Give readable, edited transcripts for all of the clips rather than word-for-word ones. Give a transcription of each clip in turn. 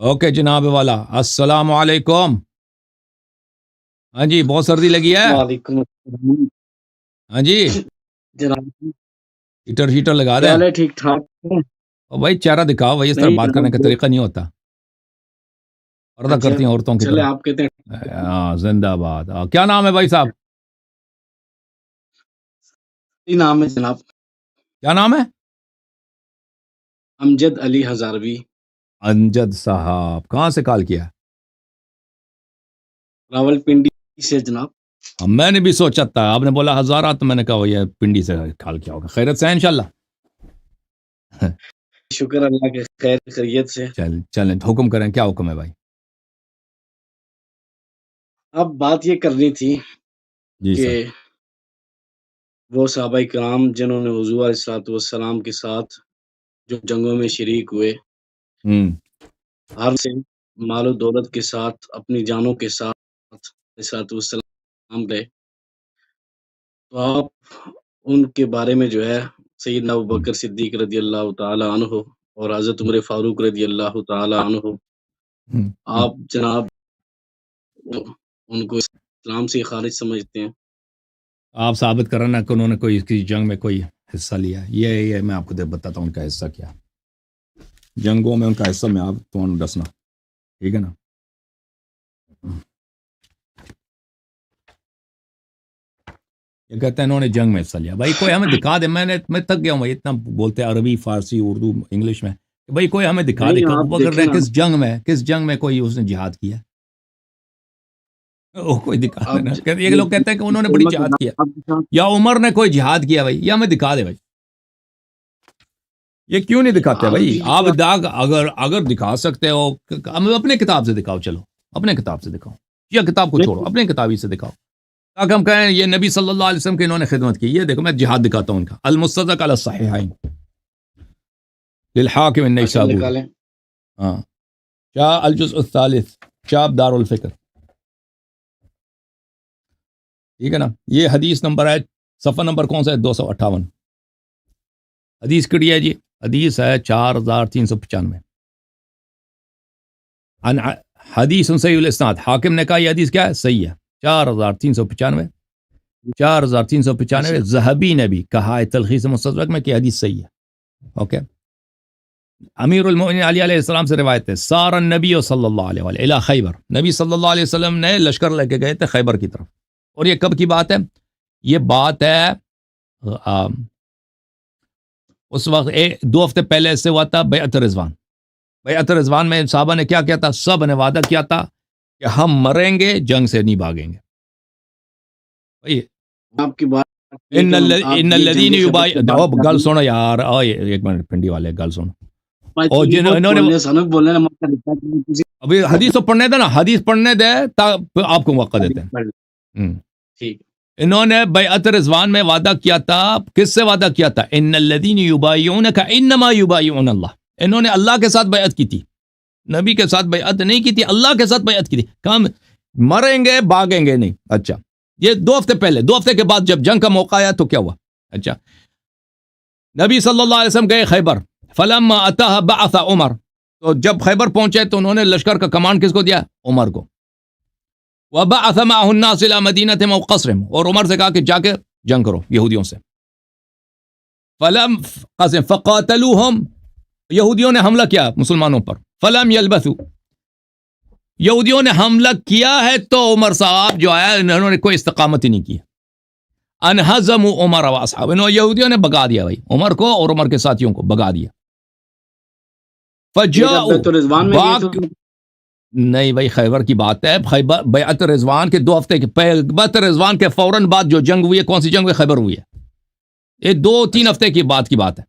Okay جناب والا، السلام علیکم. ہاں جی، بہت سردی لگی ہے. وعلیکم السلام ہاں جی، جناب. ہیٹر ہیٹر لگا کیا دیں. حال ہے؟ ٹھیک ٹھاک ہے؟ اور بھائی چہرہ دکھاؤ بھائی، اس طرح نہیں بات کرنے کا جناب. طریقہ نہیں ہوتا. پردہ اچھا کرتی ہیں عورتوں کی چلے طرح. آپ کہتے ہیں. ہاں زندہ باد. کیا نام ہے بھائی صاحب؟ نام ہے جناب کیا نام ہے؟ امجد علی ہزاروی. امجد صاحب کہاں سے کال کیا؟ راول پنڈی سے جناب. میں نے بھی سوچا تھا، آپ نے بولا ہزارہ تو میں نے کہا یہ پنڈی سے کال کیا ہوگا. خیرت سے ہیں انشاءاللہ؟ شکر اللہ کے خیر خیریت سے. چلیں حکم کریں، کیا حکم ہے بھائی؟ اب بات یہ کرنی تھی جی کہ سر. وہ صحابہ کرام جنہوں نے حضور علیہ الصلوۃ والسلام کے ساتھ جو جنگوں میں شریک ہوئے، ہر سے مال و دولت کے ساتھ، اپنی جانوں کے ساتھ علیہ الصلوۃ والسلام گئے، تو آپ ان کے بارے میں جو ہے سیدنا ابوبکر صدیق رضی اللہ تعالی عنہ اور حضرت عمر فاروق رضی اللہ تعالی عنہ، آپ جناب ان کو اسلام سے خارج سمجھتے ہیں؟ آپ ثابت کرنا کہ انہوں نے کوئی کسی جنگ میں کوئی حصہ لیا ہے. یہ میں آپ کو بتاتا ہوں ان کا حصہ کیا. جنگوں میں ان کا حصہ میں آپ تمہیں دسنا، ٹھیک ہے نا. یہ کہتے ہیں انہوں نے جنگ میں حصہ لیا. بھائی کوئی ہمیں دکھا دے. میں تک گیا ہوں بھائی، اتنا بولتے ہیں عربی، فارسی، اردو، انگلش میں. بھائی کوئی ہمیں دکھا دے نہیں کہ آپ ابوبکر دیکھیں نے نا، کس جنگ میں کوئی اس نے جہاد کیا. وہ کوئی دکھا آپ دینا. یہ لوگ کہتے ہیں کہ انہوں نے بڑی جہاد کیا، یا عمر نے کوئی جہاد کیا. بھائی یہ ہمیں دکھا دے بھائی. یہ کیوں نہیں دکھاتے بھائی؟ آپ اگر دکھا سکتے ہو، ہمیں اپنے کتاب سے دکھاؤ. چلو اپنے کتاب سے دکھاؤ، یا کتاب کو چھوڑو اپنے کتابی سے دکھاؤ تاکہ ہم کہیں یہ نبی صلی اللہ علیہ وسلم کی انہوں نے خدمت کی. یہ دیکھو میں جہاد دکھاتا ہوں ان کا. المستدرک علی الصحیحین للحاکم النیسابوری. نکالیں. ہاں، شاہ الجزء الثالث، شاب دار الفکر. ٹھیک ہے نا. یہ حدیث نمبر ہے، صفحہ نمبر کون سا ہے؟ 258. حدیث کڑی ہے جی، حدیث ہے 4395. حدیث صحیح الاسناد. حاکم نے کہا یہ حدیث کیا ہے؟ صحیح ہے. 4395، 4395. ذہبی نے بھی کہا ہے تلخیص مستدرک میں کہ حدیث صحیح ہے. اوکے. امیر المؤمنین علی علیہ السلام سے روایت ہے، سار النبی صلی اللہ علیہ وآلہ الی خیبر. نبی صلی اللہ علیہ وسلم نے لشکر لے کے گئے تھے خیبر کی طرف. اور یہ کب کی بات ہے؟ یہ بات ہے اس وقت 2 ہفتے پہلے سے ہوا تھا بیعت رضوان. بیعت رضوان میں صحابہ نے کیا کیا تھا؟ سب نے وعدہ کیا تھا کہ ہم مریں گے، جنگ سے نہیں بھاگیں گے. آپ کی بات ان الذین یبایعونک، گل سنو یار، ایک منٹ پنڈی والے گل سنو. اور انہوں نے ابھی حدیث تو پڑھنے دے نا، حدیث پڑھنے دے آپ کو موقع دیتے ہیں. ٹھیک. انہوں نے بیعت رضوان میں وعدہ کیا تھا. کس سے وعدہ کیا تھا؟ ان الذین یبایعونک انما یبایعون اللہ. انہوں نے اللہ کے ساتھ بیعت کی تھی، نبی کے ساتھ بیعت نہیں کی تھی، اللہ کے ساتھ بیعت کی تھی. کام مریں گے بھاگیں گے نہیں. اچھا، یہ 2 ہفتے پہلے. 2 ہفتے کے بعد جب جنگ کا موقع آیا تو کیا ہوا؟ اچھا، نبی صلی اللہ علیہ وسلم گئے خیبر. فلما اتاها بعث عمر. تو جب خیبر پہنچے تو انہوں نے لشکر کا کمانڈ کس کو دیا؟ عمر کو. وبعث معه الناس الى مدینہ وقصرهم. اور عمر سے کہا کہ جا کے جنگ کرو یہودیوں سے. فلم قسم فقاتلوهم. یہودیوں نے حملہ کیا مسلمانوں پر. فلم يلبثوا. یہودیوں نے حملہ کیا ہے تو عمر صاحب جو آیا انہوں نے کوئی استقامت ہی نہیں کی. انہزموا عمر واصحاب. انہوں یہودیوں نے بگا دیا بھائی عمر کو اور عمر کے ساتھیوں کو بگا دیا. فجاؤ نہیں بھائی، خیبر کی بات ہے. خیبر بیعت رضوان کے 2 ہفتے کے بیعت رضوان کے فوراً بعد جو جنگ ہوئی ہے، کون سی جنگ ہوئی؟ خیبر ہوئی ہے. یہ 2-3 ہفتے کی بات ہے.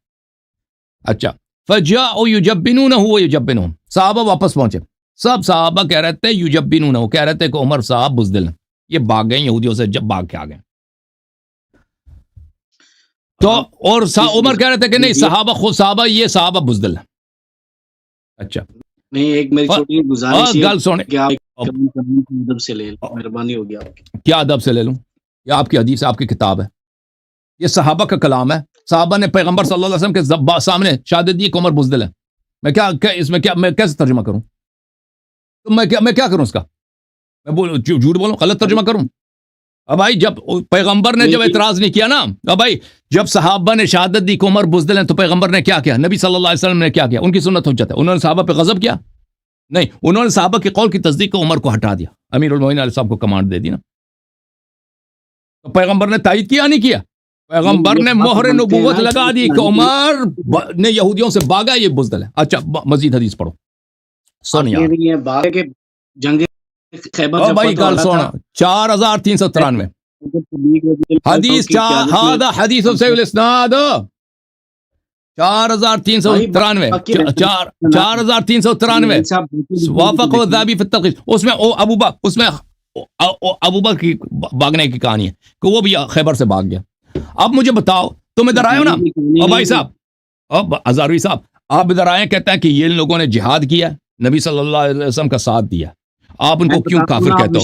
اچھا، فجاؤ یجبنونہ ویجبنہم. صحابہ واپس پہنچے. سب صحابہ کہہ رہے تھے یجبنونہ، کہہ رہے تھے کہ عمر صاحب بزدل ہیں، یہ بھاگ گئے یہودیوں سے، جب بھاگ کے آ گئے. تو اور عمر کہہ رہے تھے کہ نہیں، صحابہ یہ صحابہ بزدل ہیں. اچھا نہیں، ایک میری چھوٹی گزارش ہے گل سن کہ آپ ادب سے لے لیں، مہربانی ہوگی آپ کی. کیا ادب سے لے لوں؟ یہ آپ کی حدیث ہے، آپ کی کتاب ہے، یہ صحابہ کا کلام ہے. صحابہ نے پیغمبر صلی اللہ علیہ وسلم کے سامنے شہادت دی کہ عمر بزدل ہے. میں کیا اس میں کیا میں کیسے ترجمہ کروں؟ تو میں کیا کروں اس کا؟ میں جھوٹ بولوں، غلط ترجمہ کروں؟ اب بھائی جب پیغمبر نے جب اعتراض نہیں کیا نا، اب بھائی جب صحابہ نے شہادت دی کہ عمر بزدل ہیں، تو پیغمبر نے کیا کیا؟ نبی صلی اللہ علیہ وسلم نے کیا کیا؟ ان کی سنت حجت ہے، انہوں نے صحابہ پہ غضب کیا؟ نہیں، انہوں نے صحابہ کے قول کی تصدیق کو عمر کو ہٹا دیا، امیر المومنین علیہ السلام کو کمانڈ دے دی نا۔ تو پیغمبر نے تائید کیا نہیں کیا؟ پیغمبر نے مہر نبوت لگا دی کہ عمر نے یہودیوں سے بھاگا، یہ بزدل ہے۔ اچھا مزید حدیث پڑھو، سن یار جنگ خیبر او بھائی گل سونا 4393 حدیث ہذا حدیث صحیح الاسناد 4393 وافق الذهبي في التلخيص، اس میں ابو بکر کی بھاگنے کی کہانی ہے کہ وہ بھی خیبر سے بھاگ گیا۔ اب مجھے بتاؤ، تم ادھر آئے ہو نا، او بھائی صاحب، اب ہزاروی صاحب آپ ادھر آئے، کہتے ہیں کہ یہ لوگوں نے جہاد کیا، نبی صلی اللہ علیہ وسلم کا ساتھ دیا، آپ ان کو کیوں کافر کہتے ہو؟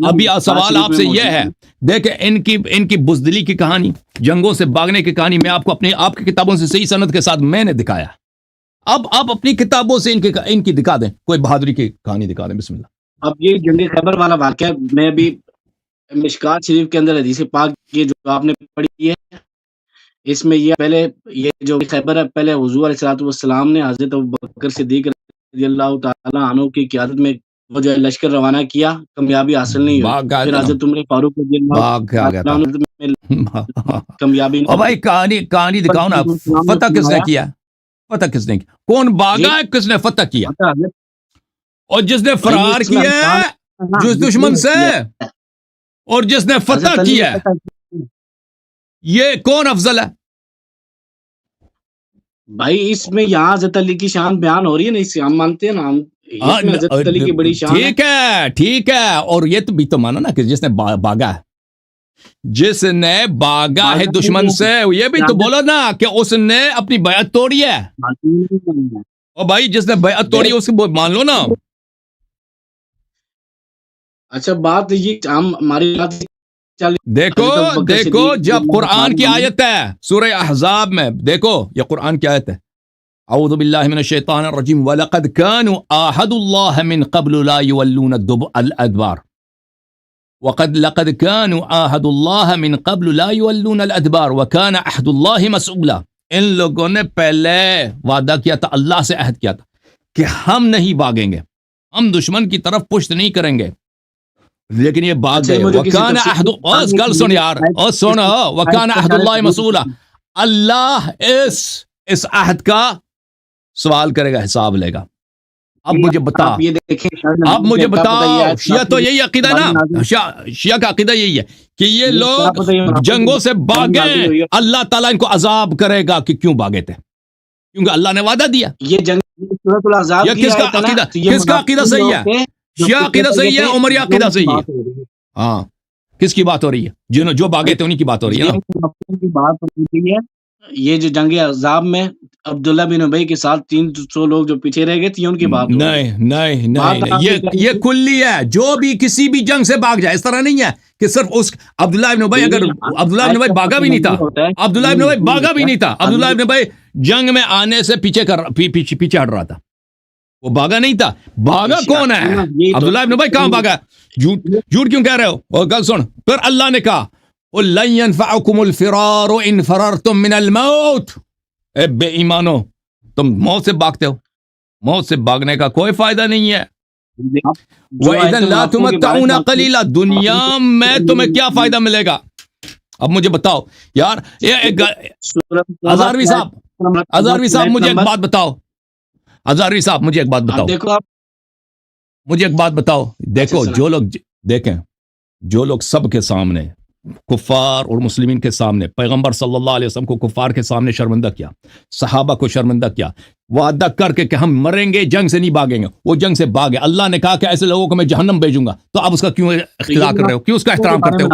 ابھی سوال آپ سے یہ ہے، دیکھیں ان کی بزدلی کی کہانی، جنگوں سے بھاگنے کی کہانی میں آپ کو آپ کی کتابوں سے صحیح سند کے ساتھ میں نے دکھایا۔ اب آپ اپنی کتابوں سے ان کی دکھا دیں، کوئی بہادری کی کہانی دکھا دیں، بسم اللہ۔ اب یہ جنگ خیبر والا واقعہ میں بھی مشکات شریف کے اندر حدیث پاک یہ جو آپ نے پڑھی ہے، اس میں یہ پہلے یہ جو خیبر ہے، پہلے حضور علیہ الصلوۃ والسلام نے حضرت ابوبکر صدیق رضی اللہ تعالی عنہ کی قیادت میں وہ جو لشکر روانہ کیا، کامیابی حاصل نہیں ہوئی، پھر حضرت عمر فاروق رضی اللہ عنہ کامیابی اور بھائی کہانی دکھاؤ نا، فتح کس نے کیا؟ فتح کس نے کیا؟ کون بھاگا ہے، کس نے فتح کیا؟ اور جس نے فرار کیا ہے جس دشمن سے، اور جس نے فتح کیا ہے، یہ کون افضل ہے؟ بھائی اس میں یہاں حضرت علی کی شان بیان ہو رہی ہے نا، اس ہم مانتے ہیں نا، ہم حضرت علی کی بڑی شان ہے۔ ٹھیک ہے، اور یہ تو بھی تو مانا نا کہ جس نے بھاگا ہے، جس نے بھاگا ہے دشمن سے، یہ بھی تو بولو نا کہ اس نے اپنی بیعت توڑی ہے۔ اور بھائی جس نے بیعت توڑی ہے اس کو مان لو نا۔ اچھا بات یہ ہماری دیکھو جب قرآن کی آیت ہے سورہ احزاب میں، دیکھو یہ قرآن کی آیت ہے، اعوذ باللہ من الشیطان الرجیم وَلَقَدْ كَانُوا عَاهَدُوا اللَّهَ مِن قَبْلُ لَا يُوَلُّونَ الْأَدْبَارَ لَقَدْ كَانُوا عَاهَدُوا اللَّهَ مِن قَبْلُ لَا يُوَلُّونَ الْأَدْبَارَ وَكَانَ عَهْدُ اللَّهِ مَسْئُولًا۔ ان لوگوں نے پہلے وعدہ کیا تھا، اللہ سے عہد کیا تھا کہ ہم نہیں بھاگیں گے، ہم دشمن کی طرف پشت نہیں کریں گے، لیکن یہ بات ہے وَكَانَ عَهْدُ گل سن یار، سن وَكَانَ عَهْدُ اللَّهِ مَسْئُولًا، اللہ اس عہد کا سوال کرے گا، حساب لے گا۔ اب مجھے بتاؤ شیعہ تو یہی عقیدہ ہے نا، شیعہ کا عقیدہ یہی ہے کہ یہ لوگ جنگوں سے بھاگے، اللہ تعالیٰ ان کو عذاب کرے گا کہ کیوں بھاگے تھے، کیونکہ اللہ نے وعدہ دیا۔ یہ جنگ کس کا عقیدہ صحیح ہے؟ شیعہ عقیدہ صحیح ہے، عمری عقیدہ صحیح ہے؟ ہاں، کس کی بات ہو رہی ہے؟ جو بھاگے تھے انہی کی بات ہو رہی ہے نا۔ یہ جو جنگ احزاب میں عبداللہ بن ابی کے ساتھ 300 لوگ جو پیچھے رہ گئے تھے ان کی بات ہو رہی ہے۔ نہیں، یہ کلی ہے، جو بھی کسی بھی جنگ سے بھاگ جائے، اس طرح نہیں ہے کہ صرف اس عبداللہ بن ابی، اگر عبداللہ بن ابی بھاگا بھی نہیں تھا، عبداللہ بن ابی جنگ میں آنے سے پیچھے ہٹ رہا تھا، وہ بھاگا نہیں تھا۔ بھاگا کون ہے؟ عبداللہ بن ابی کہاں بھاگا؟ جھوٹ کیوں کہہ رہے ہو؟ اور گل سن، پھر اللہ نے کہا لَن يَنْفَعَكُمُ الْفِرَارُ إِنْ فَرَرْتُم مِّنَ الْمَوْتِ، اے بے ایمانو، تم موت سے بھاگتے ہو، موت سے بھاگنے کا کوئی فائدہ نہیں ہے۔ وَإِذًا لَا تُمَتَّعُونَ قَلِيلًا، دنیا میں تمہیں کیا فائدہ ملے گا؟ اب مجھے بتاؤ یار، ہزاروی صاحب مجھے ایک بات بتاؤ، ہزاروی صاحب مجھے ایک بات بتاؤ، دیکھو جو لوگ سب کے سامنے، کفار اور مسلمین کے سامنے، پیغمبر صلی اللہ علیہ وسلم کو کفار کے سامنے شرمندہ کیا، صحابہ کو شرمندہ کیا، وعدہ کر کے کہ ہم مریں گے، جنگ سے نہیں بھاگیں گے، وہ جنگ سے بھاگے۔ اللہ نے کہا کہ ایسے لوگوں کو میں جہنم بھیجوں گا، تو اب اس کا کیوں اختلاف کر رہے ہو، کیوں اس کا احترام کرتے ہو؟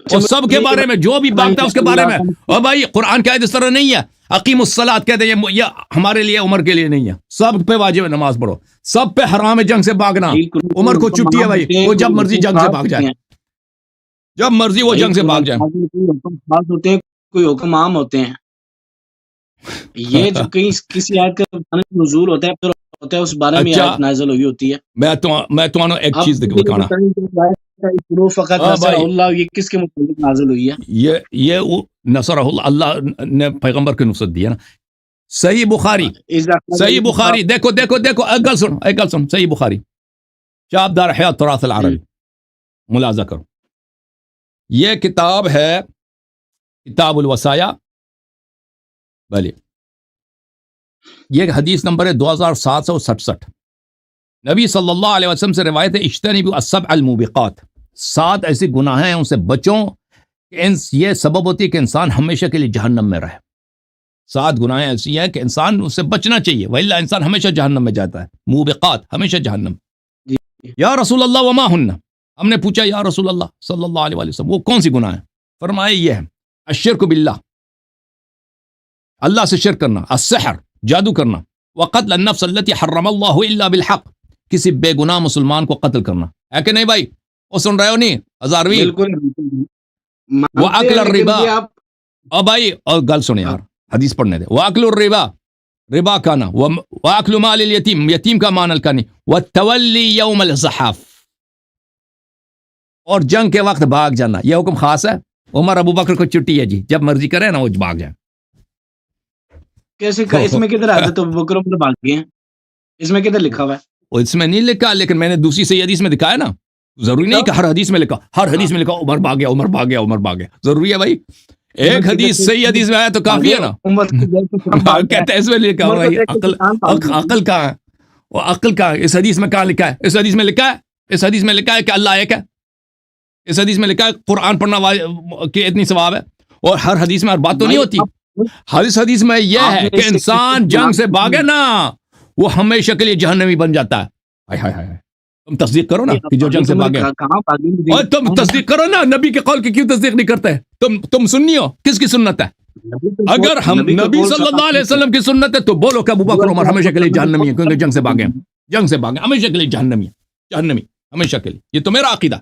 اور سب کے بارے میں جو بھی بھاگتا ہے اس کے بارے میں، اور بھائی قرآن کی آیت اس طرح نہیں ہے، اقیم الصلاۃ کہتے ہیں، یہ ہمارے لیے، عمر کے لیے نہیں ہے، سب پہ واجب ہے نماز پڑھو، سب پہ حرام ہے جنگ سے بھاگنا۔ عمر کو چھٹی ہے بھائی، وہ جب مرضی جنگ سے بھاگ جائے، جب مرضی وہ جنگ سے بھاگ جائے۔ کوئی حکم عام ہوتے ہیں، یہ جو کہیں کسی آیت کا نزول ہوتا ہے ہوتا ہے اس بارے میں اچھا آیت نازل ہوئی ہوتی ہے. میں تمہوں ایک آپ چیز مجھے بتانا. بتائیں کہ پروف فقط ہاں نصر بھائی، اللہ یہ کس کے متعلق نازل ہوئی ہے؟ یہ نصر اللہ نے پیغمبر کی نصرت دی ہے نا. صحیح بخاری، صحیح بخاری، دیکھو ایک گل سن صحیح بخاری شعب دار حیات تراث العربی ملاحظہ کرو. یہ کتاب ہے کتاب الوصایا. بھلے یہ حدیث نمبر ہے 2767. نبی صلی اللہ علیہ وسلم سے روایت ہے اجتنبوا السبع الموبقات، 7 ایسے گناہ ہیں ان سے بچوں کہ یہ سبب ہوتی ہے کہ انسان ہمیشہ کے لیے جہنم میں رہے. 7 گناہیں ایسی ہیں کہ انسان اس سے بچنا چاہیے وإلا انسان ہمیشہ جہنم میں جاتا ہے. موبقات، ہمیشہ جہنم. یا رسول اللہ وما ہن، ہم نے پوچھا یا رسول اللہ صلی اللہ علیہ وسلم وہ کون سی گناہ ہیں؟ فرمائے یہ ہے الشرک باللہ، اللہ سے شرک کرنا، السحر جادو کرنا، وقتل النفس التي حرم اللہ الا بالحق، کسی بے گناہ مسلمان کو قتل کرنا. ہے کہ نہیں بھائی؟ وہ سن رہے ہو نہیں ہزاروی؟ بالکل. وَأَكْلَ الرِّبَا، اور بھائی اور گل سنے یار، حدیث پڑھنے دے. وَأَكْلُ الرِّبَا، ربا کھانا، وَأَكْلُ مال الیتیم، یتیم کا مال الکانی، وَالتَّوَلِّي یوم الزحاف، اور جنگ کے وقت بھاگ جانا. یہ حکم خاص ہے. عمر ابو بکر کو چھٹی ہے جی، جب مرضی کرے نا وہ بھاگ جائیں. کیسے اس میں کدھر حضرت ابوبکر عمر بھاگ گئے ہیں؟ اس میں کدھر لکھا ہوا ہے؟ وہ اس میں نہیں لکھا، لیکن میں نے دوسری صحیح حدیث میں دکھایا نا. ضروری نہیں کہ ہر حدیث میں لکھا، ہر حدیث میں لکھا عمر بھاگ گیا. ضروری ہے بھائی ایک حدیث صحیح حدیث میں آیا تو کافی ہے نا. کہتے ہیں اس میں لکھا ہوا ہے عقل کہاں ہے؟ وہ عقل کہاں ہے؟ اس حدیث میں کہاں لکھا ہے؟ اس حدیث میں لکھا ہے کہ اللہ ایک ہے. اس حدیث میں لکھا ہے قرآن پڑھنا کہ اتنی ثواب ہے. اور ہر حدیث میں ہر بات تو نہیں ہوتی. حدیث میں یہ ہے کہ انسان جنگ سے بھاگے نا وہ ہمیشہ کے لیے جہنمی بن جاتا ہے. تم تصدیق کرو نا کہ جو جنگ سے بھاگے. اور تم تصدیق کرو نا، نبی کے قول کی کیوں تصدیق نہیں کرتے؟ تم سنی ہو، کس کی سنت ہے؟ اگر ہم نبی صلی اللہ علیہ وسلم کی سنت ہے تو بولو کہ ابوبکر عمر ہمیشہ کے لیے جہنمی ہے کیونکہ جنگ سے بھاگے ہمیشہ کے لیے جہنمی ہمیشہ کے لیے. یہ تو میرا عقیدہ،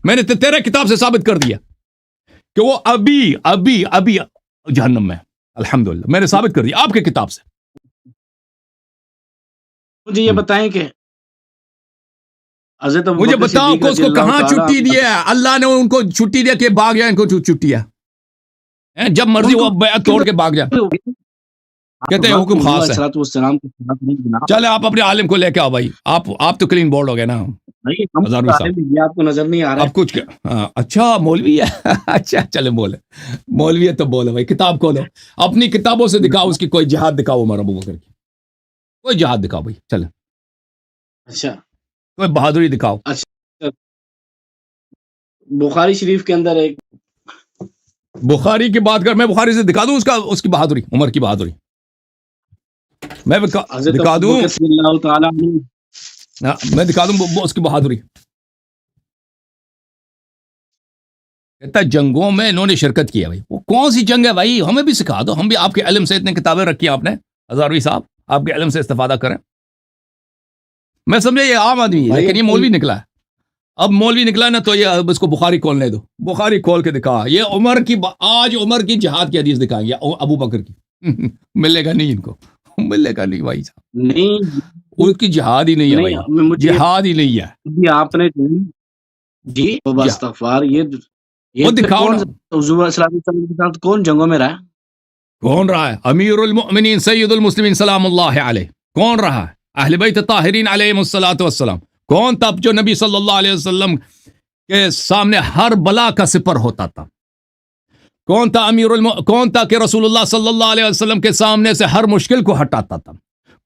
میں نے تیرے کتاب سے ثابت کر دیا کہ وہ ابھی جہنم میں. الحمدللہ میں نے ثابت کر دیا آپ کے کتاب سے. مجھے یہ بتائیں کہ حضرت مجھے بتاؤ کہ اس کو کہاں چھٹی دی ہے؟ اللہ نے ان کو چھٹی دیا کہ بھاگ جائے، ان کو چھٹی ہے جب مرضی وہ بیعت توڑ کے بھاگ جائے. کہتے ہیں حکم خاص ہے. چلے آپ اپنے عالم کو لے کے آؤ بھائی. آپ تو کلین بورڈ ہو گئے نا ہزاروی صاحب. آپ کو نظر نہیں آ رہا اب کچھ اچھا مولوی ہے. اچھا چلے بولے مولوی ہے تو بولے بھائی. کتاب کھولو، اپنی کتابوں سے دکھاؤ اس کی کوئی جہاد دکھاؤ عمر ابو بکر کی، کوئی جہاد دکھاؤ بھائی. چلے اچھا کوئی بہادری دکھاؤ. بخاری شریف کے اندر ایک بخاری کی بات کر، میں بخاری سے دکھا دوں اس کی بہادری، عمر کی بہادری میں دکھا دوں. میں دکھا دوں اس کی بہادری. کہتا ہے جنگوں میں انہوں نے شرکت کی ہے. بھائی وہ کون سی جنگ ہے بھائی؟ ہمیں بھی سکھا دو، ہم بھی آپ کے علم سے اتنے کتابیں رکھی ہیں آپ نے ہزاروی صاحب، آپ کے علم سے استفادہ کریں. میں سمجھے یہ عام آدمی ہے لیکن یہ مولوی نکلا ہے. اب مولوی نکلا نا تو یہ اب اس کو بخاری کھولنے دو. بخاری کھول کے دکھا. یہ آج عمر کی جہاد کی حدیث دکھائیں گے ابو بکر کی. ملے گا نہیں ان کو، ملے گا نہیں بھائی صاحب. نہیں ان کی جہاد ہی نہیں ہے بھائی، جہاد ہی نہیں ہے. آپ نے جی استغفار وہ دکھاؤ نا. حضور صلی اللہ علیہ وسلم کے ساتھ کون جنگوں میں رہا؟ کون رہا ہے؟ امیر المؤمنین سید المسلمین سلام اللہ علیہ. کون رہا ہے؟ اہل بیت طاہرین علیہم الصلوۃ والسلام. کون تھا جو نبی صلی اللہ علیہ وسلم کے سامنے ہر بلا کا سپر ہوتا تھا؟ کون تھا کون تھا کہ رسول اللہ صلی اللہ علیہ وسلم کے سامنے سے ہر مشکل کو ہٹاتا تھا؟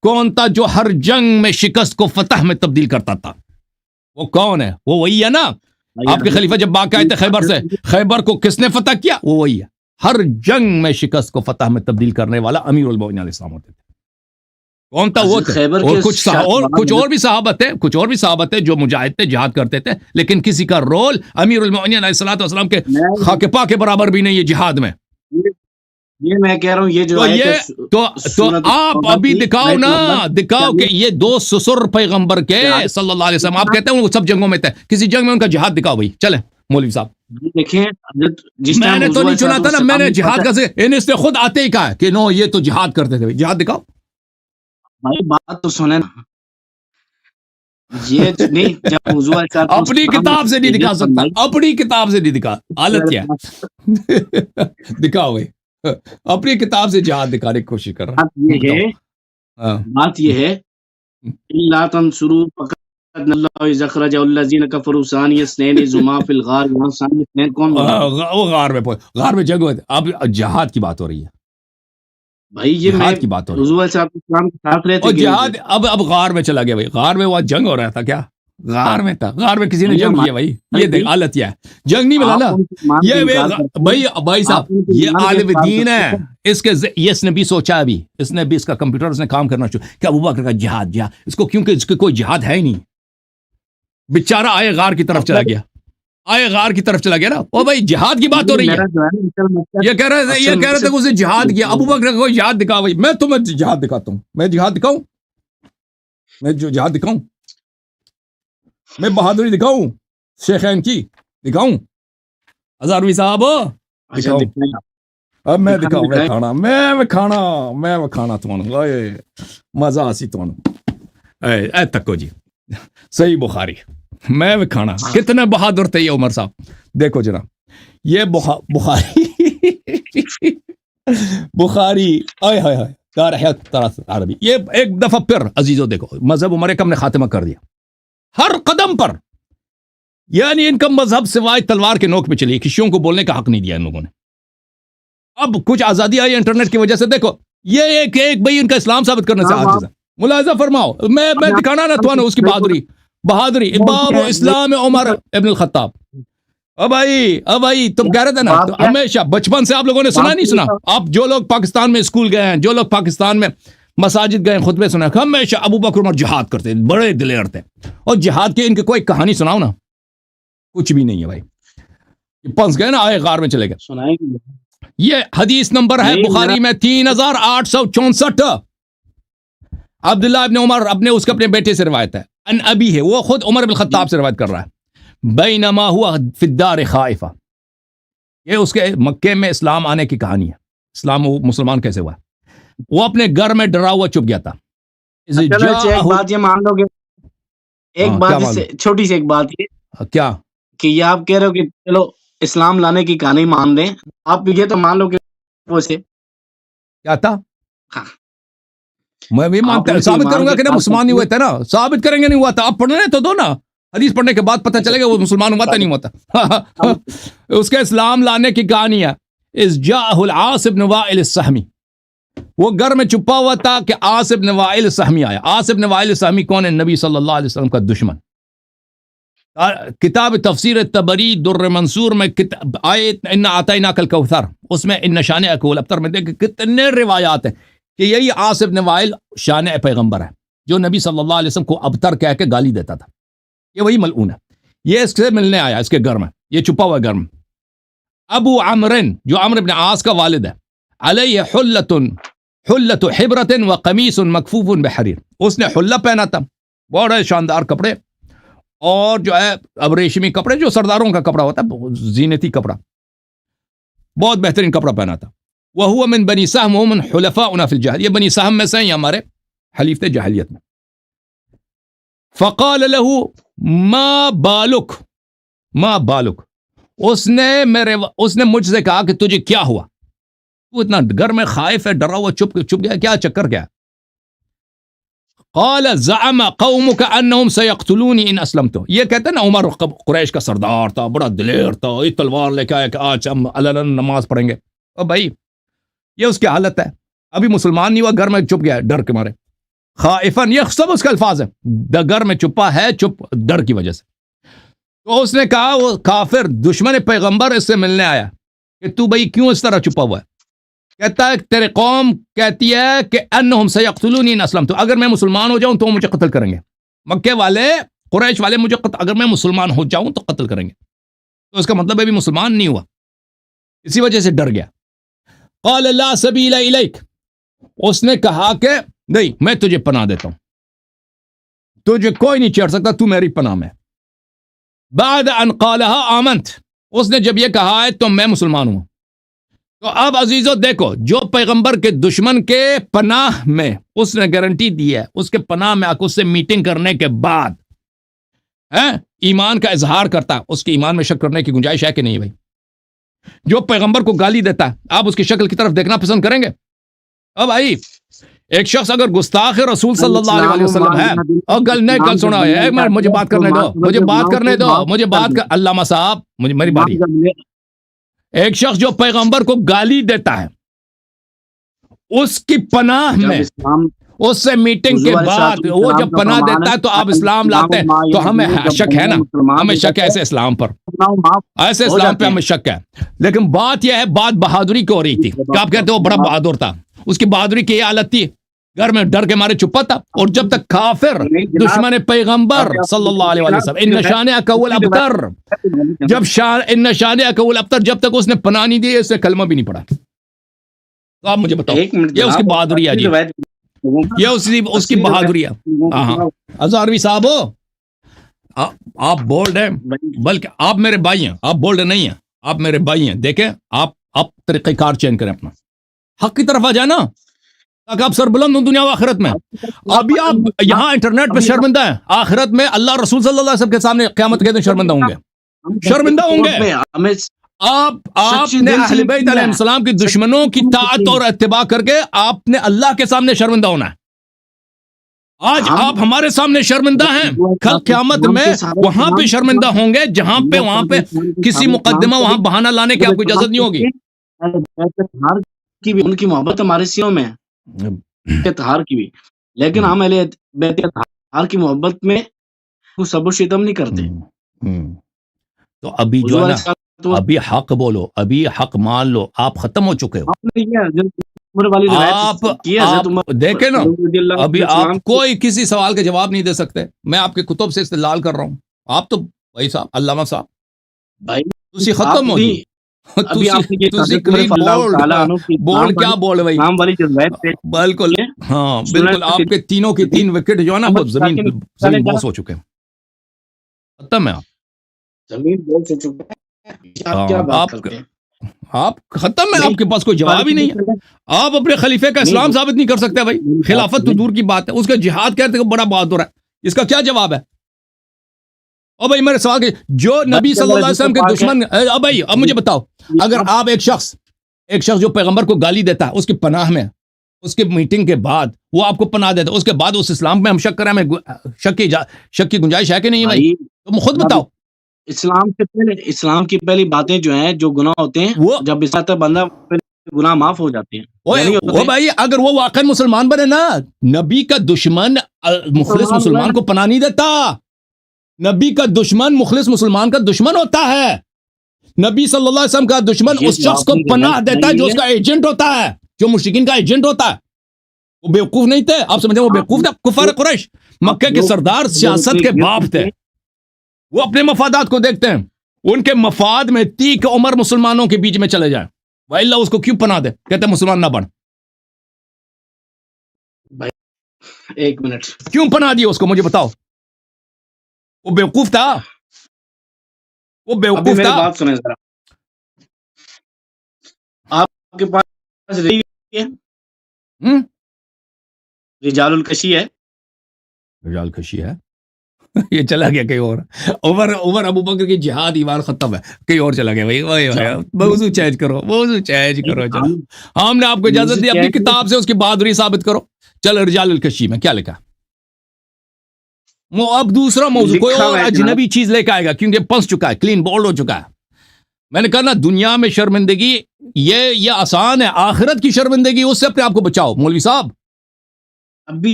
کون تھا جو ہر جنگ میں شکست کو فتح میں تبدیل کرتا تھا؟ وہ کون ہے؟ وہ وہی ہے نا. آپ کے خلیفہ جب باقی آئے تھے خیبر سے، خیبر کو کس نے فتح کیا؟ وہ وہی ہے. ہر جنگ میں شکست کو فتح میں تبدیل کرنے والا امیر المؤمنین علیہ السلام ہوتے تھے. کون تھا؟ وہ تھے. اور کچھ اور بھی صحابہ تھے جو مجاہد تھے، جہاد کرتے تھے، لیکن کسی کا رول امیر المؤمنین علیہ الصلوۃ والسلام کے خاک پا کے برابر بھی نہیں ہے جہاد میں. یہ میں کہہ رہا ہوں یہ جو تو آپ ابھی دکھاؤ نا، دکھاؤ کہ یہ 2 سسر پیغمبر کے صلی اللہ علیہ وسلم. آپ کہتے ہیں وہ سب جنگوں میں تھے، کسی جنگ میں ان کا جہاد دکھاؤ بھائی. چلے مولوی صاحب دیکھیں، میں نے تو نہیں سنا تھا نا، میں نے جہاد کا سے انہیں سے خود آتے ہی کہا کہ نو یہ تو جہاد کرتے تھے. جہاد دکھاؤ. بھائی بات تو سنیں نا، یہ نہیں جب حضور علیہ الصلوۃ اپنی کتاب سے نہیں دکھا سکتا، اپنی کتاب سے نہیں دکھا، حالت کیا ہے دکھاؤ بھائی، اپنی کتاب سے جہاد دکھانے کی کوشش کر رہا بات یہ ہے الا تنصروا فقد اللہ اذ اخرج الذين كفروا ثاني اثنين اذ هما في الغار، یہاں ثاني اثنين کون بولا؟ وہ غار میں جنگ ہوئی، اب جہاد کی بات ہو رہی ہے بھائی، یہ میں جہاد کی بات ہو رہی ہے، حضور علیہ السلام کے ساتھ رہتے اور جہاد اب غار میں چلا گیا بھائی، غار میں وہ جنگ ہو رہا تھا کیا؟ غار میں تھا، غار میں کسی نے جنگ کیا بھائی، یہ دیکھ حالت کیا ہے، جنگ نہیں ملا نا یہ بھائی صاحب، یہ عالم دین ہے، اس کے اس نے بھی سوچا، ابھی اس نے بھی اس کا کمپیوٹر اس نے کام کرنا شروع کہ ابو بکر کا جہاد اس کو، کیونکہ اس کے کوئی جہاد ہے ہی نہیں، بیچارہ آئے غار کی طرف چلا گیا، آئے غار کی طرف چلا گیا نا، او بھائی جہاد کی بات ہو رہی ہے، یہ کہہ رہے تھے کہ اسے جہاد کیا، ابو بکر کا کوئی جہاد دکھا بھائی، میں تمہیں جہاد دکھاتا ہوں، میں جہاد دکھاؤں، میں جو جہاد دکھاؤں، میں بہادری دکھاؤں، شیخین کی دکھاؤں، ہزاروی صاحب دکھاؤں، اب میں دکھاؤں، میں کھانا تمہیں مزہ آسی تمہیں اے تکو جی، صحیح بخاری، میں کھانا، کتنے بہادر تھے یہ عمر صاحب، دیکھو جناب یہ بخاری آئے ہائے ہائے دار حیات عربی، یہ ایک دفعہ پھر عزیزو دیکھو مذہب عمر اکرم نے خاتمہ کر دیا ہر قدم پر، یعنی ان کا مذہب سوائے تلوار کے نوک پہ چلی، کسیوں کو بولنے کا حق نہیں دیا ان لوگوں نے، اب کچھ آزادی آئی انٹرنیٹ کی وجہ سے، دیکھو یہ ایک بھائی ان کا اسلام ثابت کرنے سے عاجز ہے، ملاحظہ فرماؤ، میں دکھانا نا تو اس کی بہادری باب اسلام عمر ابن الخطاب، اب بھائی تم کہہ رہے تھے نا ہمیشہ بچپن سے آپ لوگوں نے سنا نہیں سنا، آپ جو لوگ پاکستان میں اسکول گئے ہیں، جو لوگ پاکستان میں مساجد گئے خطبے سنا، ہمیشہ ابو بکر عمر جہاد کرتے، بڑے دلیر تھے، اور جہاد کے ان کی کوئی کہانی سناؤ نا، کچھ بھی نہیں ہے بھائی، پنس گئے نا، آئے غار میں چلے گئے، یہ حدیث نمبر ہے بخاری میں 3864، عبداللہ ابن عمر اس کے اپنے بیٹے سے روایت ہے، ان ابی ہے، وہ خود عمر بن الخطاب سے روایت کر رہا ہے، بینما ہوا فی الدار خائفہ، یہ اس کے مکے میں اسلام آنے کی کہانی ہے، اسلام مسلمان کیسے ہوا، وہ اپنے گھر میں ڈرا ہوا چھپ گیا تھا، ایک بات یہ مان لو گے، ایک بات چھوٹی سی ایک بات یہ کیا کہ یہ آپ کہہ رہے ہو کہ چلو اسلام لانے کی کہانی مان دیں، آپ یہ تو مان لو کہ وہ سے کیا تھا، میں بھی مانتا ثابت کروں گا کہ مسلمان نہیں ہوئے تھے نا، ثابت کریں گے نہیں ہوا تھا، آپ پڑھنے تو دو نا، حدیث پڑھنے کے بعد پتہ چلے گا وہ مسلمان ہوا تھا نہیں ہوا تھا، اس کے اسلام لانے کی کہانی ہے، اس جاءہ العاص بن وائل السہمی، وہ گھر میں چھپا ہوا تھا کہ عاص بن وائل السہمی آیا، عاص بن وائل السہمی کون ہے؟ نبی صلی اللہ علیہ وسلم کا دشمن، کتاب تفسیر طبری در منصور میں آیت ان اعطیناک الکوثر، اس میں ان شانئک الابتر میں دیکھ کتنے روایات ہیں کہ یہی عاص بن وائل شان پیغمبر ہے، جو نبی صلی اللہ علیہ وسلم کو ابتر کہہ کے گالی دیتا تھا، یہ وہی ملعون ہے، یہ اس سے ملنے آیا اس کے گھر میں، یہ چھپا ہوا گھر میں، ابو عمرن جو عمرو بن عاص کا والد ہے، علیہ حلت حبرت و قمیص مکفوف بحریر، اس نے حلہ پہنا تھا، بڑے شاندار کپڑے، اور جو ہے اب ریشمی کپڑے جو سرداروں کا کپڑا ہوتا ہے، زینتی کپڑا، بہت بہترین کپڑا پہنا تھا، وَهُوَ مِن بنی سہم ومن حلفاؤنا فی الجاہل، یہ بنی سہم میں سے ہیں، ہمارے حلیف تھے جاہلیت میں، فقال له ما بالک، اس نے مجھ سے کہا کہ تجھے کیا ہوا، تو اتنا گھر میں خائف ہے، ڈرا ہوا چھپ گیا، کیا چکر کیا؟ قال زعم قومك انهم سيقتلوني ان اسلمت، یہ کہتے ہیں نا عمر قریش کا سردار تھا، بڑا دلیر تھا، یہ تلوار لے کے آیا کہ آج ہم علنا نماز پڑھیں گے، اور بھائی یہ اس کی حالت ہے، ابھی مسلمان نہیں ہوا، گھر میں چھپ گیا ڈر کے مارے، خائفن، یہ سب اس کا الفاظ ہے، گھر میں چھپا ہے، چپ ڈر کی وجہ سے، تو اس نے کہا وہ کافر دشمن پیغمبر اس سے ملنے آیا کہ تو بھائی کیوں اس طرح چھپا ہوا ہے، کہتا ہے تیرے قوم کہتی ہے کہ انہم سیقتلونی ان اسلمت، اگر میں مسلمان ہو جاؤں تو مجھے قتل کریں گے، مکے والے قریش والے مجھے اگر میں مسلمان ہو جاؤں تو قتل کریں گے، تو اس کا مطلب ابھی مسلمان نہیں ہوا، اسی وجہ سے ڈر گیا، قال لا سبیل الیک، اس نے کہا کہ نہیں میں تجھے پناہ دیتا ہوں، تجھے کوئی نہیں چھیڑ سکتا، تو میری پناہ میں، بعد ان قالها آمنت، اس نے جب یہ کہا ہے تو میں مسلمان ہوں، تو اب عزیزو دیکھو، جو پیغمبر کے دشمن کے پناہ میں اس نے گارنٹی دی ہے، اس کے پناہ میں آ کے اس سے میٹنگ کرنے کے بعد ایمان کا اظہار کرتا ہے، اس کے ایمان میں شک کرنے کی گنجائش ہے کہ نہیں بھائی؟ جو پیغمبر کو گالی دیتا ہے، آپ اس کی شکل کی طرف دیکھنا پسند کریں گے؟ اب بھائی ایک شخص اگر گستاخ رسول صلی اللہ علیہ وسلم ہے، اور گل سنا ہے، مجھے بات کرنے دو، مجھے بات کر علامہ صاحب، میری باری ہے۔ ایک شخص جو پیغمبر کو گالی دیتا ہے، اس کی پناہ میں اس سے میٹنگ کے بعد وہ جب پناہ دیتا ہے تو آپ اسلام لاتے ہیں، تو ہمیں شک ہے نا، ہمیں شک ہے ایسے اسلام پر، ایسے اسلام پہ ہمیں شک ہے۔ لیکن بات یہ ہے، بات بہادری کی ہو رہی تھی کہ آپ کہتے ہو بڑا بہادر تھا، اس کی بہادری کی یہ حالت تھی، گھر میں ڈر کے مارے چھپا تھا، اور جب تک کافر دشمن پیغمبر صلی اللہ علیہ وسلم ان نشان اکول ابتر، جب ان نشان اکول ابتر، جب تک اس نے پناہ نہیں دی، اس سے کلمہ بھی نہیں پڑھا۔ تو آپ مجھے بتاؤ، یہ اس کی بہادری ہے جی، یہ اس کی بہادری ہے۔ ہاں ہزاروی صاحب ہو، آپ بولڈ ہیں، بلکہ آپ میرے بھائی ہیں، آپ بولڈ نہیں ہیں، آپ میرے بھائی ہیں۔ دیکھیں آپ طریقہ کار چینج کریں اپنا، حق کی طرف آ جائیں نا، تاکہ آپ سر بلند ہوں دنیا و آخرت میں۔ ابھی آپ یہاں انٹرنیٹ پہ شرمندہ ہیں، آخرت میں اللہ رسول صلی اللہ علیہ وسلم کے سامنے قیامت کے دن شرمندہ ہوں گے، شرمندہ ہوں گے۔ آپ نے اہل بیت علیہ السلام کی دشمنوں کی طاعت اور اتباع کر کے آپ نے اللہ کے سامنے شرمندہ ہونا ہے۔ آج آپ ہمارے سامنے شرمندہ ہیں، کل قیامت میں وہاں پہ شرمندہ ہوں گے جہاں پہ وہاں پہ کسی مقدمہ وہاں بہانہ لانے کی آپ کو اجازت نہیں ہوگی۔ ان کی محبت ہمارے سیوں میں ہے، اطہار کی بھی، لیکن ہم اہل بیت اطہار کی محبت میں صبر و شتم نہیں کرتے۔ تو ابھی جو ہے نا، ابھی حق بولو، ابھی حق مان لو، آپ ختم ہو چکے ہو۔ آپ دیکھیں نا، ابھی آپ کوئی کسی سوال کا جواب نہیں دے سکتے، میں آپ کے کتب سے استدلال کر رہا ہوں، آپ تو بھائی صاحب علامہ صاحب بھائی تسی ختم ہو جی، بول کیا بول بھائی، بالکل ہاں بالکل، آپ کے تینوں کی تین وکٹ جو ہے نا وہ زمین بوس ہو چکے ہیں، ختم ہے آپ، زمین بوس ہو چکے ہیں، آپ ختم ہے، آپ کے پاس کوئی جواب ہی نہیں ہے۔ آپ اپنے خلیفے کا اسلام ثابت نہیں کر سکتے بھائی، خلافت تو دور کی بات ہے، اس کا جہاد کہتے ہیں بڑا بہادر ہے، اس کا کیا جواب ہے؟ او بھائی میرے سوال کے جو نبی صلی اللہ علیہ وسلم کے دشمن، اب بھائی اب مجھے بتاؤ، اگر آپ ایک شخص جو پیغمبر کو گالی دیتا ہے، اس کی پناہ میں، اس کی میٹنگ کے بعد وہ آپ کو پناہ دیتا ہے، اس کے بعد اس اسلام میں ہم شک کریں، ہمیں شک کی گنجائش ہے کہ نہیں بھائی؟ تم خود بتاؤ۔ اسلام کی پہلی باتیں جو ہیں، جو گناہ ہوتے ہیں، وہ جب اس طرح بندہ گناہ معاف ہو جاتے ہیں۔ وہ بھائی اگر وہ واقعی مسلمان بنے نا، نبی کا دشمن مخلص مسلمان کو پناہ نہیں دیتا، نبی کا دشمن مخلص مسلمان کا دشمن ہوتا ہے، نبی صلی اللہ علیہ وسلم کا دشمن اس شخص کو پناہ دیتا ہے جو اس کا ایجنٹ ہوتا ہے، جو مشرکین کا ایجنٹ ہوتا ہے۔ وہ بیوقوف نہیں تھے، آپ سمجھیں وہ بیوقوف تھے؟ کفار قریش مکہ کے سردار سیاست کے باپ تھے، وہ اپنے مفادات کو دیکھتے ہیں، ان کے مفاد میں تھی کہ عمر مسلمانوں کے بیچ میں چلے جائیں، وَإِلَّا اس کو کیوں پناہ دے؟ کہتے ہیں مسلمان نہ بن۔ ایک منٹ، کیوں پناہ دی اس کو؟ مجھے بتاؤ۔ وہ بیوقوف تھا، وہ بیوقوف تھا۔ بات سنیں ذرا، آپ کے پاس رجال الکشی ہے، رجال کشی ہے، یہ چلا گیا کہیں اور، عمر ابو بکر کی جہاد ایمان ختم ہے، کہیں اور چلا گیا بھائی، موضوع چینج کرو، چلو ہم نے آپ کو اجازت دی، اپنی کتاب سے اس کی بہادری ثابت کرو۔ چلو رجال الکشی میں کیا لکھا؟ وہ اب دوسرا موضوع کوئی اور اجنبی چیز لے کے آئے گا، کیونکہ پنس چکا ہے، کلین بولڈ ہو چکا ہے۔ میں نے کہا نا، دنیا میں شرمندگی یہ آسان ہے، آخرت کی شرمندگی اس سے اپنے آپ کو بچاؤ۔ مولوی صاحب ابھی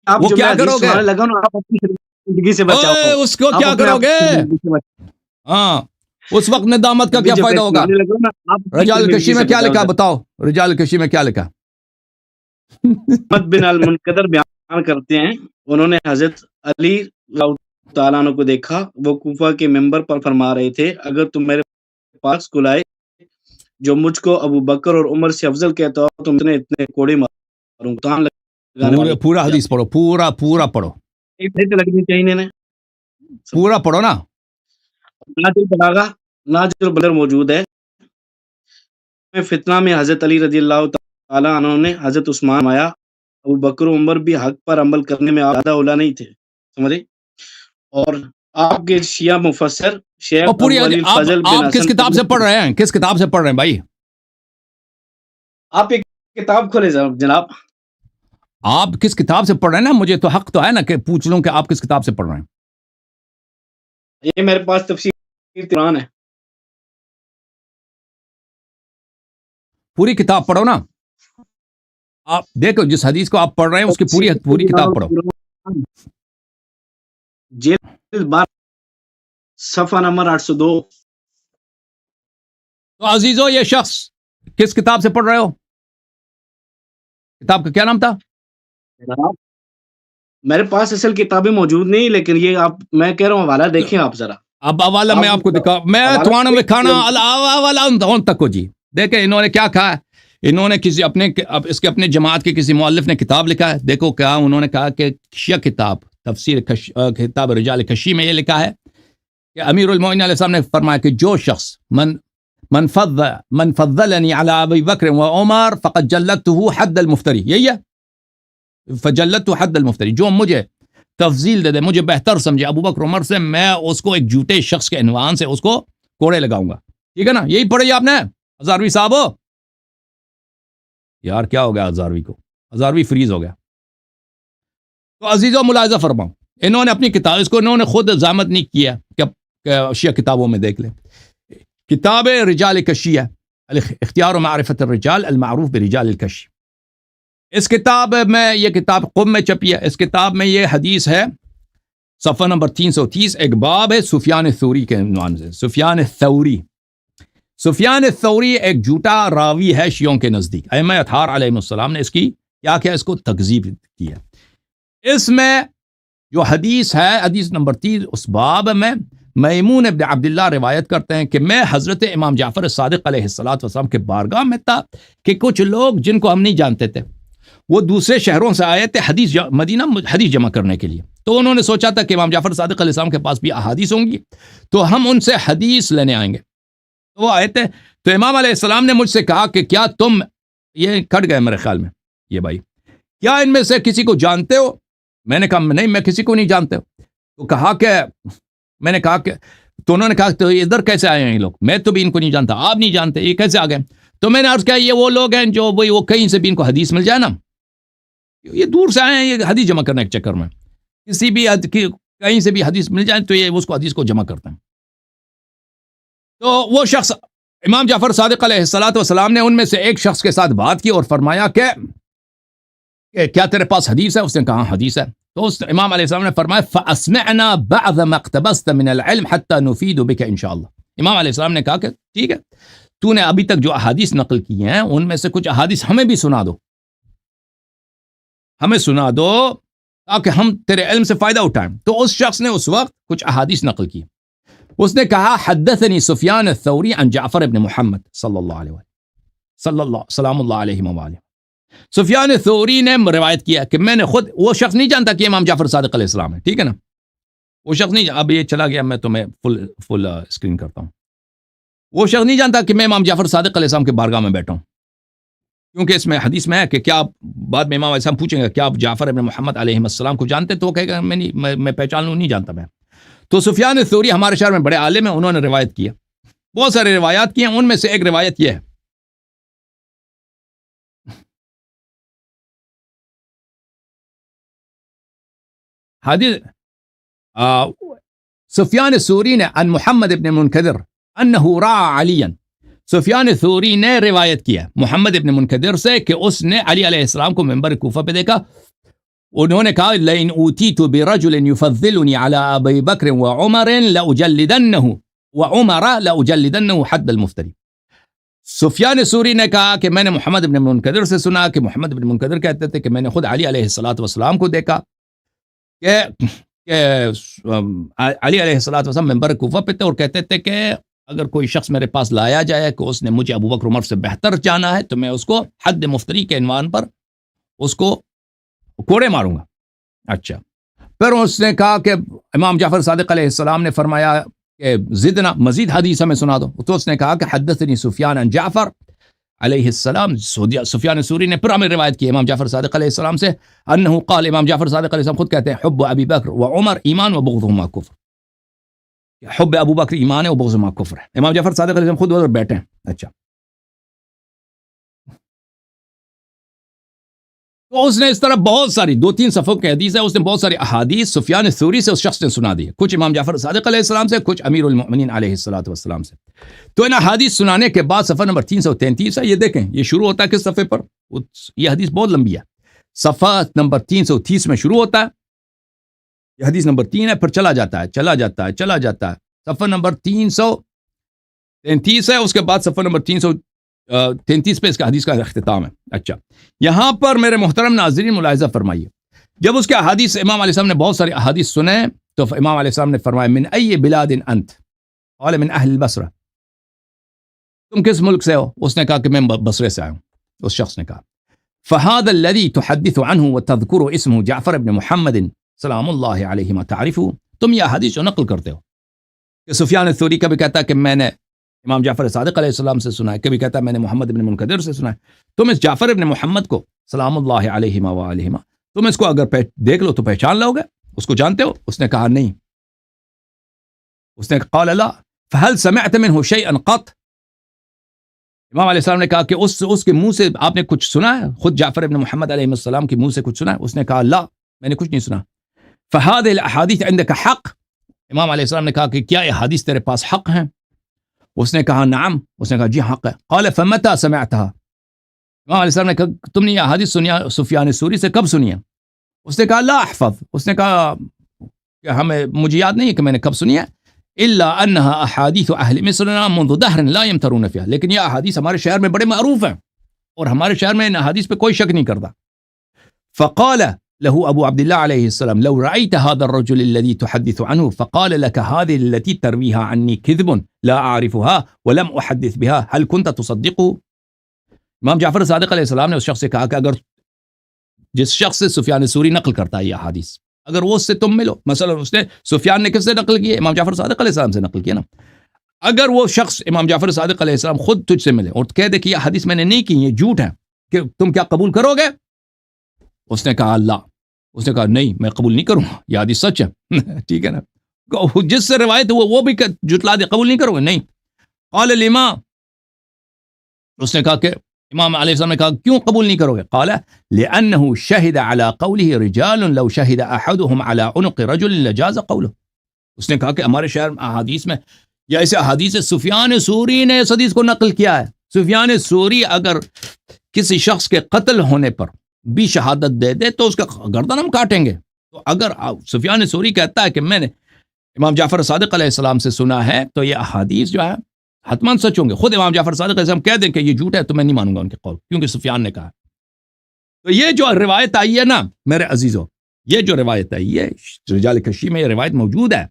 آپ وہ کیا کرو گے؟ اس کو کیا کرو گے؟ ہاں اس وقت ندامت کا کیا فائدہ ہوگا؟ رجال کشی میں کیا لکھا بتاؤ، رجال کشی میں کیا لکھا؟ بن المنقدر بیان کرتے ہیں، انہوں نے حضرت علی تعالیٰ عنہ کو دیکھا، وہ کوفہ کے ممبر پر فرما رہے تھے، اگر تم میرے پاس کو لائے جو مجھ کو ابو بکر اور عمر سے افضل کہتا ہو، تم نے اتنے کوڑے ماروں۔ پورا حدیث پڑھو، پورا پڑھو، لگنی چاہیے، پورا پڑھو نا۔ ناجل البلاغہ موجود ہے، فتنہ میں حضرت علی رضی اللہ تعالیٰ عنہ نے حضرت عثمان آیا، ابو بکر و عمر بھی حق پر عمل کرنے میں زیادہ اولا نہیں تھے، سمجھے؟ اور آپ کے شیعہ مفسر شیخ اور پوری ابو علی الفضل بن آپ کس حسن کتاب سے پڑھ رہے ہیں؟ کس کتاب سے پڑھ رہے ہیں بھائی؟ آپ ایک کتاب کھولے جناب، آپ کس کتاب سے پڑھ رہے ہیں نا؟ مجھے تو حق تو ہے نا کہ پوچھ لوں کہ آپ کس کتاب سے پڑھ رہے ہیں. یہ میرے پاس تفسیر قرآن ہے. پوری کتاب پڑھو نا. آپ دیکھو جس حدیث کو آپ پڑھ رہے ہیں اس کی پوری کتاب پڑھو. جلد 12 صفحہ نمبر 802. تو عزیزو یہ شخص کس کتاب سے پڑھ رہے ہو؟ کتاب کا کیا نام تھا؟ جناب میرے پاس اصل کتابیں موجود نہیں، لیکن یہ آپ میں کہہ رہا ہوں حوالہ دیکھیں آپ ذرا. اب حوالہ میں آپ کو دکھا، میں توانوں میں کھانا حوالہ تک کو جی. دیکھیں انہوں نے کیا کہا ہے. انہوں نے کسی اس کے اپنے جماعت کے کسی مؤلف نے کتاب لکھا ہے. دیکھو کیا انہوں نے کہا کہ شیعہ کتاب تفسیر کتاب رجال کشی میں یہ لکھا ہے کہ امیر المومنین علیہ السلام نے فرمایا کہ جو شخص من فضلنی علی ابی بکر و عمر فقد جلدته حد المفتری، یہی ہے فجلدته حد المفتری، جو مجھے تفضیل دے مجھے بہتر سمجھے ابو بکر عمر سے، میں اس کو ایک جھوٹے شخص کے عنوان سے اس کو کوڑے لگاؤں گا. ٹھیک ہے نا؟ یہی پڑھی آپ نے ہزاروی صاحب ہو. یار کیا ہو گیا ہزاروی کو؟ ہزاروی فریز ہو گیا. تو عزیزو ملاحظہ فرماؤ، انہوں نے اپنی کتاب، اس کو انہوں نے خود زحمت نہیں کیا کہ شیعہ کتابوں میں دیکھ لیں. کتاب رجال کشی ہے، اختیار و معرفت الرجال المعروف برجال الکشی. اس کتاب میں، یہ کتاب قم میں چھپی ہے. اس کتاب میں یہ حدیث ہے صفحہ نمبر 330. ایک باب ہے سفیان الثوری کے عنوان سے. سفیان الثوری ایک جھوٹا راوی ہے شیعوں کے نزدیک. ائمہ اطہار علیہ السلام نے اس کی کیا اس کو تکذیب کی ہے. اس میں جو حدیث ہے، حدیث نمبر 3 اس باب میں میمون ابن عبداللہ روایت کرتے ہیں کہ میں حضرت امام جعفر صادق علیہ السلام کے بارگاہ میں تھا کہ کچھ لوگ جن کو ہم نہیں جانتے تھے وہ دوسرے شہروں سے آئے تھے مدینہ حدیث جمع کرنے کے لیے. تو انہوں نے سوچا تھا کہ امام جعفر صادق علیہ السلام کے پاس بھی احادیث ہوں گی تو ہم ان سے حدیث لینے آئیں گے. تو وہ آئے تھے. تو امام علیہ السلام نے مجھ سے کہا کہ کیا تم، یہ کٹ گئے میرے خیال میں یہ بھائی، کیا ان میں سے کسی کو جانتے ہو؟ میں نے کہا نہیں، میں کسی کو نہیں جانتے. تو کہا کہ میں نے کہا کہ، تو انہوں نے کہا تو ادھر کیسے آئے ہیں یہ لوگ؟ میں تو بھی ان کو نہیں جانتا. آپ نہیں جانتے، یہ کیسے آ گئے؟ تو میں نے عرض کیا یہ وہ لوگ ہیں جو وہ کہیں سے بھی ان کو حدیث مل جائے نا، یہ دور سے آئے ہیں یہ حدیث جمع کرنے کے چکر میں، کسی بھی کہیں سے بھی حدیث مل جائے تو یہ اس کو حدیث کو جمع کرتے ہیں. تو وہ شخص امام جعفر صادق علیہ السلام نے ان میں سے ایک شخص کے ساتھ بات کی اور فرمایا کہ کیا تیرے پاس حدیث ہے؟ اس نے کہا حدیث ہے. تو اس امام علیہ السلام نے فرمایا فَأَسْمِعْنَا بَعْضَ مَا اقْتَبَسْتَ مِنَ الْعِلْمِ حَتَّى نُفِيدُ بِكَ انشاءاللہ. امام علیہ السلام نے کہا کہ ٹھیک ہے، تو نے ابھی تک جو احادیث نقل کی ہیں ان میں سے کچھ احادیث ہمیں بھی سنا دو، ہمیں سنا دو تاکہ ہم تیرے علم سے فائدہ اٹھائیں. تو اس شخص نے اس وقت کچھ احادیث نقل کی. اس نے کہا حدثنی سفیان الثوری عن جعفر ابن محمد صلی اللہ علیہ وسلم سلام اللہ علیہ وآلہ. سفیان الثوری نے روایت کیا کہ میں نے خود، وہ شخص نہیں جانتا کہ امام جعفر صادق علیہ السلام ہے، ٹھیک ہے نا، وہ شخص نہیں. اب یہ چلا گیا، میں تمہیں فل اسکرین کرتا ہوں. وہ شخص نہیں جانتا کہ میں امام جعفر صادق علیہ السلام کے بارگاہ میں بیٹھا ہوں، کیونکہ اس میں حدیث میں ہے کہ کیا آپ بعد میں امام علیہ السلام پوچھیں گے کیا آپ جعفر ابن محمد علیہ السلام کو جانتے؟ تو وہ کہے گا میں پہچان لوں، نہیں جانتا میں. تو سفیان الثوری ہمارے شہر میں بڑے عالم ہیں، انہوں نے روایت کیا، بہت سارے روایات کی ہیں، ان میں سے ایک روایت یہ ہے. حدیث سفیان الثوری نے عن محمد ابن منکدر انہ رأى علیا. سفیان الثوری نے روایت کیا محمد ابن منکدر سے کہ اس نے علی علیہ السلام کو منبر کوفہ پہ دیکھا. انہوں نے کہا لئن اوتیت برجل یفضلنی علی ابی بکر وعمر لأجلدنہ حد المفتری. سفیان الثوری نے کہا کہ میں نے محمد ابن منکدر سے سنا کہ محمد ابن منکدر کہتے تھے کہ میں نے خود علی علیہ السلام کو دیکھا کہ علی علیہ السلام منبر کوفہ پہ تھے اور کہتے تھے کہ اگر کوئی شخص میرے پاس لایا جائے کہ اس نے مجھے ابو بکر عمر سے بہتر جانا ہے تو میں اس کو حد مفتری کے عنوان پر اس کو کوڑے ماروں گا. اچھا، پھر اس نے کہا کہ امام جعفر صادق علیہ السلام نے فرمایا کہ زدنا، مزید حدیث ہمیں سنا دو. تو اس نے کہا کہ حدثنی سفیان عن جعفر علیہ السلام سفیان ثوری نے پھر ہمیں روایت کی امام جعفر صادق علیہ السلام سے انہو قال امام جعفر صادق علیہ السلام خود کہتے ہیں حب ابی بکر و عمر ایمان و بغضهما کفر حب ابو بکر ایمان ہے و بغضهما کفر ہے امام جعفر صادق علیہ السلام خود ادھر بیٹھے ہیں اچھا تو اس نے اس طرح بہت ساری 2-3 صفحوں کی حدیث ہے اس نے بہت ساری احادیث سفیان ثوری سے اس شخص نے سنا دی کچھ امام جعفر صادق علیہ السلام سے کچھ امیر المؤمنین علیہ الصلوۃ والسلام سے تو ان احادیث سنانے کے بعد صفحہ نمبر 333 ہے یہ دیکھیں یہ شروع ہوتا ہے کس صفحے پر یہ حدیث بہت لمبی ہے صفحہ نمبر 330 میں شروع ہوتا ہے یہ حدیث نمبر 3 ہے پھر چلا جاتا ہے صفحہ نمبر 333 ہے اس کے بعد صفحہ نمبر 333 پہ اس کا حدیث کا اختتام ہے اچھا یہاں پر میرے محترم ناظرین ملاحظہ فرمائیے جب اس کے احادیث امام علیہ السلام نے بہت ساری احادیث سنے تو امام علیہ السلام نے فرمایا من ای بلاد انت قال من اہل البصرہ تم کس ملک سے ہو اس نے کہا کہ میں بصرے سے آیا ہوں اس شخص نے کہا فهذا الذي تحدث عنه وتذكر اسمه جعفر بن محمد سلام اللہ علیہ تعرفه تم یہ احادیث جو نقل کرتے ہو کہ سفیان الثوری کبھی کہتا ہے کہ میں نے امام جعفر صادق علیہ السلام سے سنا ہے کبھی کہتا ہے میں نے محمد بن منکدر سے سنا ہے تم اس جعفر بن محمد کو سلام اللہ علیہما و علیہما تم اس کو اگر دیکھ لو تو پہچان لو گے اس کو جانتے ہو اس نے کہا نہیں اس نے قال لا فهل سمعت منه شيئا قط امام علیہ السلام نے کہا کہ اس کے منہ سے آپ نے کچھ سنا ہے خود جعفر بن محمد علیہ السلام کے منہ سے کچھ سنا ہے اس نے کہا لا میں نے کچھ نہیں سنا فهذه الاحاديث عندك حق امام علیہ السلام نے کہا کہ کیا یہ حدیث تیرے پاس حق ہیں اس نے کہا نعم اس نے کہا جی حق ہے قال فمتى سمعتها امام علیہ السلام نے کہا تم نے یہ حدیث سنی سفیان ثوری سے کب سنی ہے اس نے کہا لا احفظ اس نے کہا کہ مجھے یاد نہیں ہے کہ میں نے کب سنی ہے الا انها احاديث اهل مصر منذ دهر لا يمترون فيها لیکن یہ احادیث ہمارے شہر میں بڑے معروف ہیں اور ہمارے شہر میں ان احادیث پہ کوئی شک نہیں کرتا فقال له ابو عبد الله عليه السلام لو رأيت هذا الرجل الذي تحدث عنه فقال لك هذه التي ترويها عني كذب لا اعرفها ولم احدث بها هل كنت تصدقه امام جعفر صادق علیہ السلام نے اس شخص سے کہا کہ اگر جس شخص سے سفیان ثوری نقل کرتا ہے یہ احادیث اگر وہ اس سے تم ملو مثلا اس نے سفیان نے کس سے نقل کی ہے امام جعفر صادق علیہ السلام سے نقل کیا نا اگر وہ شخص امام جعفر صادق علیہ السلام خود تجھ سے ملے اور کہہ دے کہ یہ حدیث میں نے نہیں کی یہ جھوٹ ہے کہ تم کیا قبول کرو گے اس نے کہا اللہ اس نے کہا نہیں میں قبول نہیں کروں گا یہ حدیث سچ ہے ٹھیک ہے نا جس سے روایت وہ بھی جھٹلا دے قبول نہیں کرو گے نہیں قال لما اس نے کہا کہ امام علیہ السلام نے کہا کیوں قبول نہیں کرو گے قال لانه شهد على قوله رجال لو شهد احدهم على عنق رجل لجاز قوله اس نے کہا کہ ہمارے شہر احادیث میں یا ایسے احادیث سفیان ثوری نے اس حدیث کو نقل کیا ہے سفیان ثوری اگر کسی شخص کے قتل ہونے پر بھی شہادت دے دے تو اس کا گردن ہم کاٹیں گے تو اگر سفیان ثوری کہتا ہے کہ میں نے امام جعفر صادق علیہ السلام سے سنا ہے تو یہ احادیث جو ہے حتماً سچ ہوں گے خود امام جعفر صادق علیہ السلام کہہ دیں کہ یہ جھوٹ ہے تو میں نہیں مانوں گا ان کے قول کیونکہ سفیان نے کہا تو یہ جو روایت آئی ہے نا میرے عزیزو یہ جو روایت آئی ہے رجال کشی میں یہ روایت موجود ہے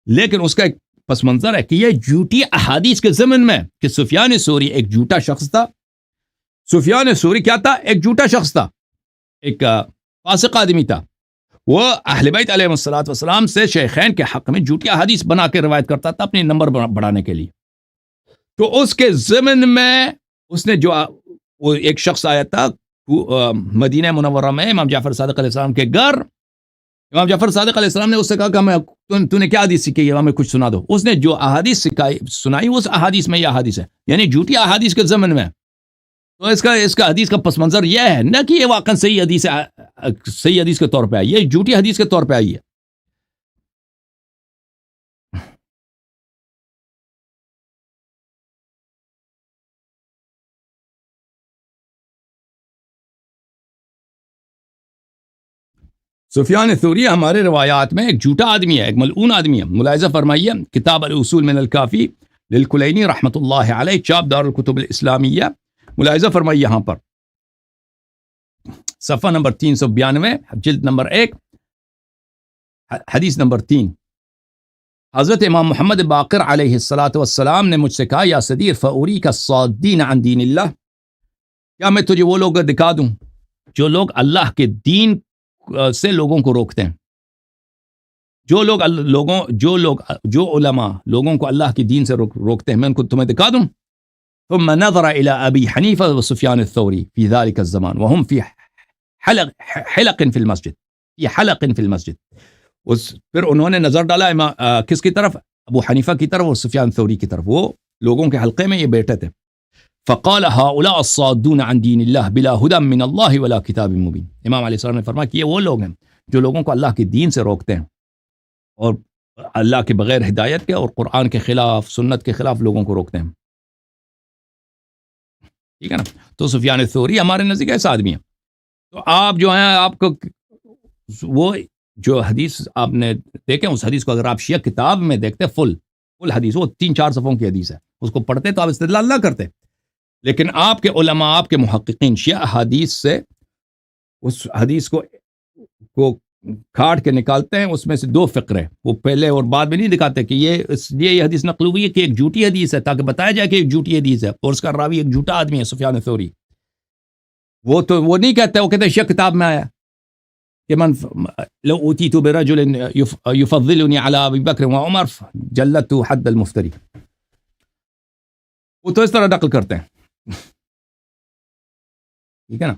لیکن اس کا ایک پس منظر ہے کہ یہ جھوٹی احادیث کے ضمن میں کہ سفیان ثوری ایک جھوٹا شخص تھا سفیان ثوری کیا تھا ایک جھوٹا شخص تھا ایک فاسق آدمی تھا وہ اہل بیت علیہ الصلوۃ والسلام سے شیخین کے حق میں جھوٹی احادیث بنا کے روایت کرتا تھا اپنے نمبر بڑھانے کے لیے تو اس کے ضمن میں اس نے جو وہ ایک شخص آیا تھا مدینہ منورہ میں امام جعفر صادق علیہ السلام کے گھر امام جعفر صادق علیہ السلام نے اس سے کہا کہ ہمیں تو نے کیا حدیث سیکھی ہے ہمیں کچھ سنا دو اس نے جو احادیث سنائی اس احادیث میں یہ احادیث ہے یعنی جھوٹی احادیث کے ضمن میں تو اس کا حدیث کا پس منظر یہ ہے نہ کہ یہ واقعا صحیح حدیث کے طور پہ آئی یہ جھوٹی حدیث کے طور پہ آئی ہے سفیان ثوری ہمارے روایات میں ایک جھوٹا آدمی ہے ایک ملعون آدمی ہے ملاحظہ فرمائیے کتاب الاصول من الکافی للکلینی رحمۃ اللہ علیہ چاپ دار الکتب الاسلامیہ ملاحظہ فرمائیے یہاں پر صفحہ نمبر 392 جلد نمبر 1 حدیث نمبر 3 حضرت امام محمد باقر علیہ الصلاۃ والسلام نے مجھ سے کہا یا صدیر فاوریک الصادین عن دین اللہ کیا میں تجھے وہ لوگ دکھا دوں جو لوگ اللہ کے دین سے لوگوں کو روکتے ہیں جو علماء لوگوں کو اللہ کی دین سے روکتے ہیں میں ان کو تمہیں دکھا دوں ثم نظر إلى أبي حنيفة وسفيان الثوري في ذلك الزمان وهم في حلق في المسجد، في حلق في المسجد. پھر انہوں نے نظر ڈالا کس کی طرف؟ ابو حنیفہ کی طرف اور سفیان ثوری کی طرف، وہ لوگوں کے حلقے میں یہ بیٹھے تھے. فقال هؤلاء الصادون عن دین اللہ بلا هدى من اللہ ولا کتاب مبین. امام علیہ السلام نے فرمایا کہ یہ وہ لوگ ہیں جو لوگوں کو اللہ کے دین سے روکتے ہیں اور اللہ کے بغیر ہدایت کے اور قرآن کے خلاف، سنت کے خلاف لوگوں کو روکتے ہیں. ٹھیک ہے نا. تو سفیان ثوری ہمارے نزدیک ایسا آدمی ہے. تو آپ جو ہیں، آپ کو وہ جو حدیث آپ نے دیکھیں، اس حدیث کو اگر آپ شیعہ کتاب میں دیکھتے فل حدیث، وہ 3-4 صفحوں کی حدیث ہے، اس کو پڑھتے تو آپ استدلال نہ کرتے. لیکن آپ کے علماء، آپ کے محققین شیعہ حدیث سے اس حدیث کو کاٹ کے نکالتے ہیں، اس میں سے 2 فقرے وہ پہلے اور بعد میں نہیں دکھاتے کہ یہ اس لیے یہ حدیث نقل ہوئی ہے کہ ایک جھوٹی حدیث ہے، تاکہ بتایا جائے کہ ایک جھوٹی حدیث ہے اور اس کا راوی ایک جھوٹا آدمی ہے سفیان ثوری. وہ نہیں کہتے، وہ کہتے ہیں شیعہ کتاب میں آیا کہ من لو اوتیت برجل يفضلني على ابي بکر وعمر جلدت حد المفتری. وہ تو اس طرح نقل کرتے ہیں. ٹھیک ہے نا.